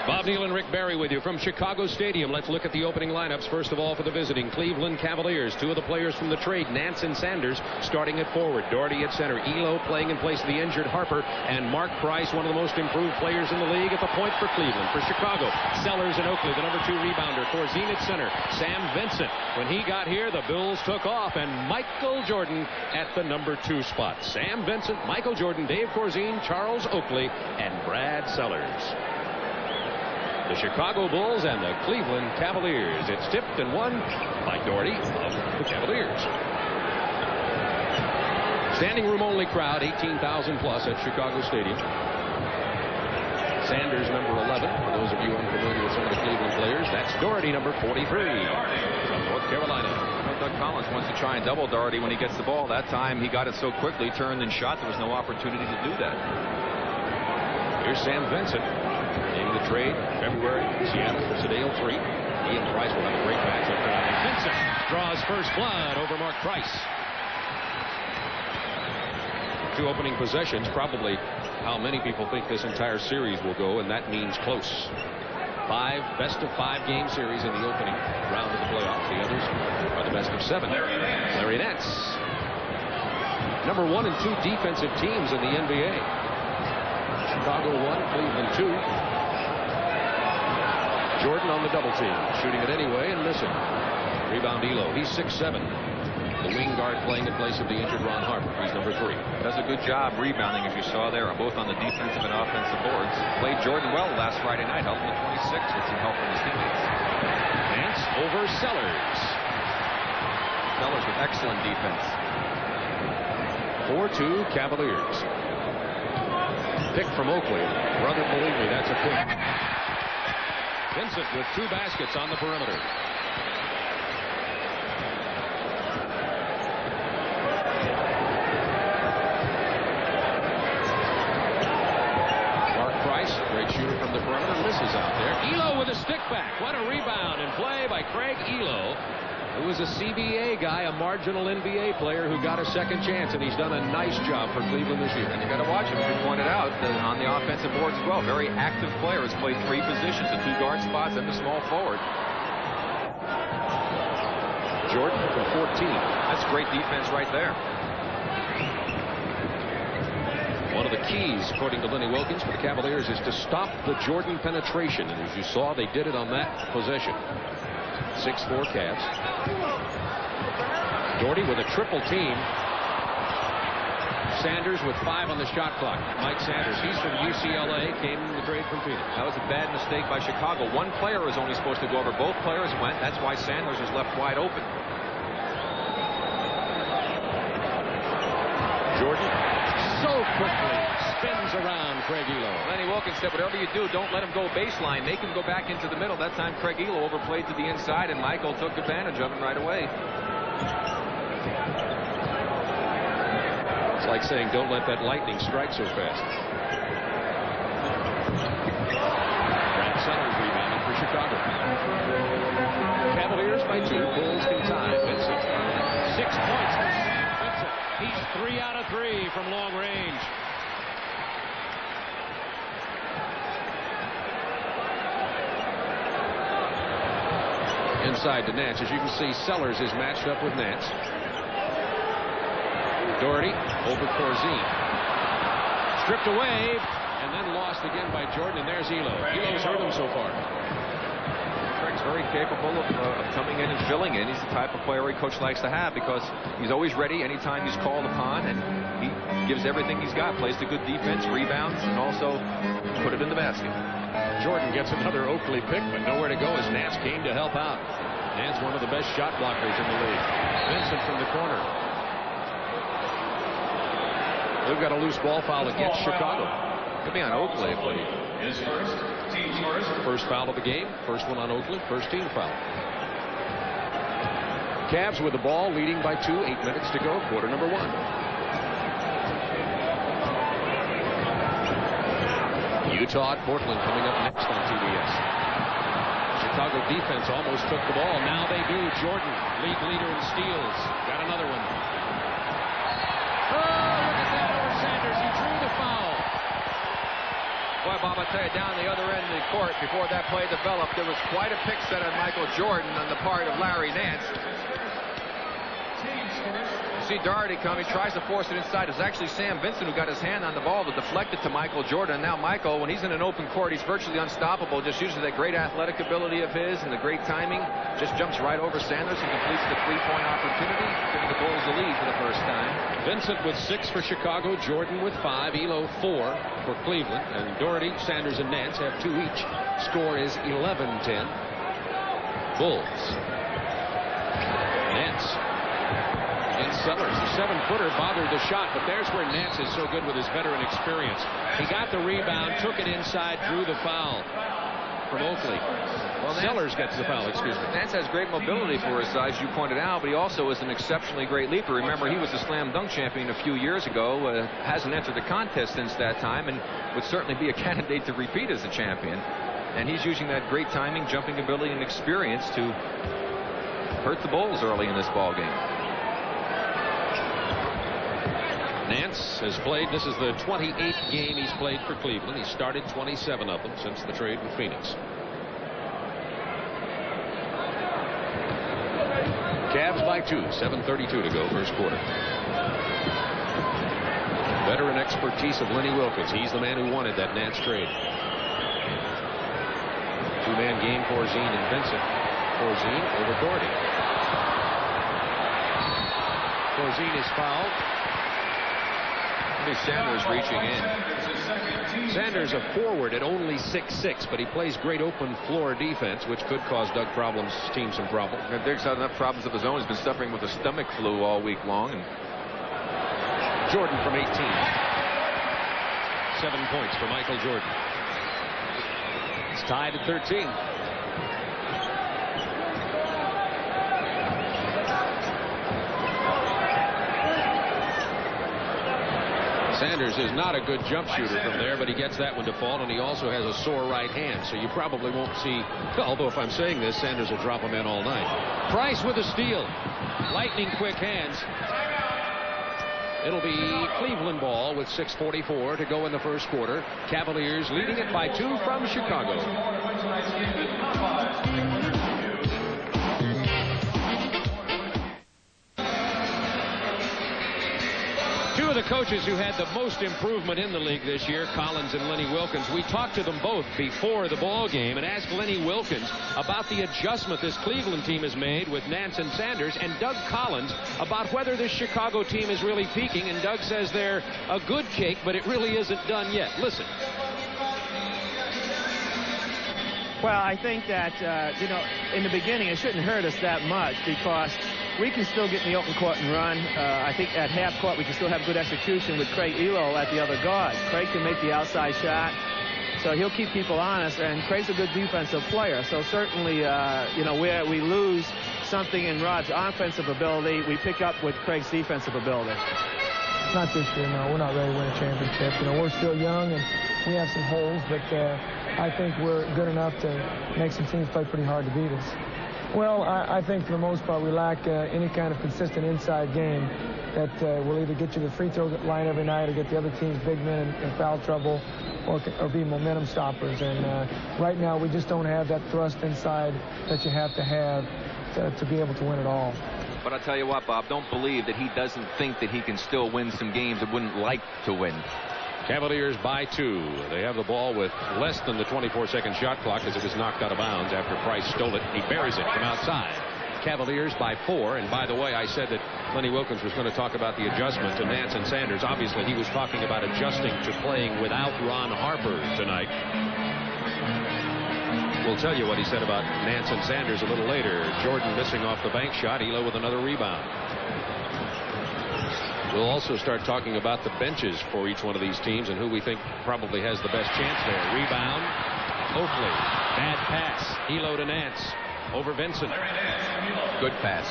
Bob Neal and Rick Barry with you from Chicago Stadium. Let's look at the opening lineups. First of all, for the visiting Cleveland Cavaliers, two of the players from the trade, Nance and Sanders, starting at forward. Doherty at center. Elo playing in place of the injured Harper. And Mark Price, one of the most improved players in the league, at the point for Cleveland. For Chicago, Sellers and Oakley, the number 2 rebounder. Corzine at center. Sam Vincent. When he got here, the Bills took off. And Michael Jordan at the number 2 spot. Sam Vincent, Michael Jordan, Dave Corzine, Charles Oakley, and Brad Sellers. The Chicago Bulls and the Cleveland Cavaliers. It's tipped and won by Doherty of the Cavaliers. Standing room only crowd, 18,000 plus at Chicago Stadium. Sanders, number 11. For those of you unfamiliar with some of the Cleveland players, that's Doherty, number 43 from North Carolina. Doug Collins wants to try and double Doherty when he gets the ball. That time he got it so quickly, turned and shot. There was no opportunity to do that. Here's Sam Vincent. Named the trade February, Seattle for Sedale 3. He and Price will have a great matchup tonight. Vincent draws first blood over Mark Price. 2 opening possessions, probably how many people think this entire series will go, and that means close. 5 best of 5 game series in the opening round of the playoffs. The others are the best of 7. Larry Nance. Number 1 and 2 defensive teams in the NBA. Chicago 1, Cleveland 2. Jordan on the double team, shooting it anyway and missing. Rebound Elo. He's 6'7". The wing guard playing in place of the injured Ron Harper. He's number 3. Does a good job rebounding, as you saw there, both on the defensive and offensive boards. Played Jordan well last Friday night, helping the 26 with some help from his teammates. Nance over Sellers. Sellers with excellent defense. 4-2 Cavaliers. Pick from Oakley. Brother, believe me, that's a pick. Vincent with 2 baskets on the perimeter. Mark Price, great shooter from the perimeter, misses out there. Elo with a stick back. What a rebound and play by Craig Elo, who is a CBA guy, a marginal NBA player who got a second chance, and he's done a nice job for Cleveland this year. And you got to watch him, as you pointed out, on the offensive boards as well. Very active player. Has played 3 positions, the 2 guard spots and the small forward. Jordan from 14. That's great defense right there. One of the keys, according to Lenny Wilkins, for the Cavaliers is to stop the Jordan penetration, and as you saw, they did it on that possession. 6'4" Cavs. Doherty with a triple team. Sanders with 5 on the shot clock. Mike Sanders, he's from UCLA, came in the trade from Phoenix. That was a bad mistake by Chicago. 1 player is only supposed to go over. Both players went. That's why Sanders was left wide open. Jordan so quickly spins around Craig Elo. Lenny Wilkins said, whatever you do, don't let him go baseline. Make him go back into the middle. That time Craig Elo overplayed to the inside, and Michael took advantage of him right away. It's like saying, don't let that lightning strike so fast. Brad Sellers rebounding for Chicago. Cavaliers by 2. Bulls can tie. Vincent. 6 points for Sam Vincent. He's 3 out of 3 from long range. Inside to Nance. As you can see, Sellers is matched up with Nance. Doherty over Corzine. Stripped away and then lost again by Jordan, and there's Elo. Elo's hurt him so far. Craig's very capable of coming in and filling in. He's the type of player a coach likes to have because he's always ready anytime he's called upon, and he gives everything he's got. Plays the good defense, rebounds, and also put it in the basket. Jordan gets another Oakley pick, but nowhere to go as Nance came to help out. Nance, one of the best shot blockers in the league. Vincent from the corner. They've got a loose ball foul against Chicago. Could be on Oakley, I believe. First foul of the game. First one on Oakley. First team foul. Cavs with the ball, leading by 2. 8 minutes to go. Quarter number 1. Utah at Portland coming up next on TBS. Chicago defense almost took the ball. Now they do. Jordan, leader in steals. Got another one. Oh, look at that over Sanders. He drew the foul. Boy, Bob, I tell you, down the other end of the court, before that play developed, there was quite a pick set on Michael Jordan on the part of Larry Nance. You see Doherty come. He tries to force it inside. It was actually Sam Vincent who got his hand on the ball to deflect it to Michael Jordan. And now Michael, when he's in an open court, he's virtually unstoppable. Just uses that great athletic ability of his and the great timing. Just jumps right over Sanders and completes the three-point opportunity, giving the Bulls the lead for the first time. Vincent with 6 for Chicago, Jordan with 5, Elo 4 for Cleveland, and Doherty, Sanders, and Nance have 2 each. Score is 11-10. Bulls. Nance against Sellers. The 7-footer bothered the shot, but there's where Nance is so good with his veteran experience. He got the rebound, took it inside, drew the foul from Okla. Well, Sellers gets the foul, excuse me. Nance has great mobility for his size, you pointed out, but he also is an exceptionally great leaper. Remember, he was a slam dunk champion a few years ago, hasn't entered the contest since that time, and would certainly be a candidate to repeat as a champion. And he's using that great timing, jumping ability, and experience to hurt the Bulls early in this ball game. Nance has played, this is the 28th game he's played for Cleveland. He started 27 of them since the trade with Phoenix. Cavs by 2, 7:32 to go, first quarter. Veteran expertise of Lenny Wilkens. He's the man who wanted that Nance trade. Two-man game, Corzine and Vincent. Corzine over Doherty. Corzine is fouled. Sanders reaching in. Sanders a forward at only 6'6", but he plays great open floor defense, which could cause Doug Problem's team some problems. And Dick's had enough problems of his own. He's been suffering with a stomach flu all week long. And Jordan from 18. 7 points for Michael Jordan. It's tied at 13. Sanders is not a good jump shooter from there, but he gets that one to fall, and he also has a sore right hand, so you probably won't see, although if I'm saying this, Sanders will drop him in all night. Price with a steal. Lightning quick hands. It'll be Cleveland ball with 6:44 to go in the first quarter. Cavaliers leading it by 2 from Chicago. Two of the coaches who had the most improvement in the league this year, Collins and Lenny Wilkens. We talked to them both before the ball game and asked Lenny Wilkens about the adjustment this Cleveland team has made with Nance and Sanders, and Doug Collins about whether this Chicago team is really peaking. And Doug says they're a good cake, but it really isn't done yet. Listen. Well, I think that, in the beginning, it shouldn't hurt us that much because we can still get in the open court and run. I think at half court we can still have good execution with Craig Elo at the other guard. Craig can make the outside shot, so he'll keep people honest, and Craig's a good defensive player. So certainly, where we lose something in Rod's offensive ability, we pick up with Craig's defensive ability. Not this year, no. We're not ready to win a championship. We're still young, and we have some holes, but I think we're good enough to make some teams play pretty hard to beat us. Well, I think for the most part we lack any kind of consistent inside game that will either get you to the free throw line every night or get the other team's big men in foul trouble or be momentum stoppers. And right now we just don't have that thrust inside that you have to be able to win it all. But I'll tell you what, Bob, don't believe that he doesn't think that he can still win some games that wouldn't like to win. Cavaliers by 2. They have the ball with less than the 24-second shot clock as it was knocked out of bounds after Price stole it. He buries it from outside. Cavaliers by 4. And by the way, I said that Lenny Wilkens was going to talk about the adjustment to Nance and Sanders. Obviously, he was talking about adjusting to playing without Ron Harper tonight. We'll tell you what he said about Nance and Sanders a little later. Jordan missing off the bank shot. Elo with another rebound. We'll also start talking about the benches for each one of these teams and who we think probably has the best chance there. Rebound. Okla. Bad pass. Elo to Nance. Over Vincent. Good pass.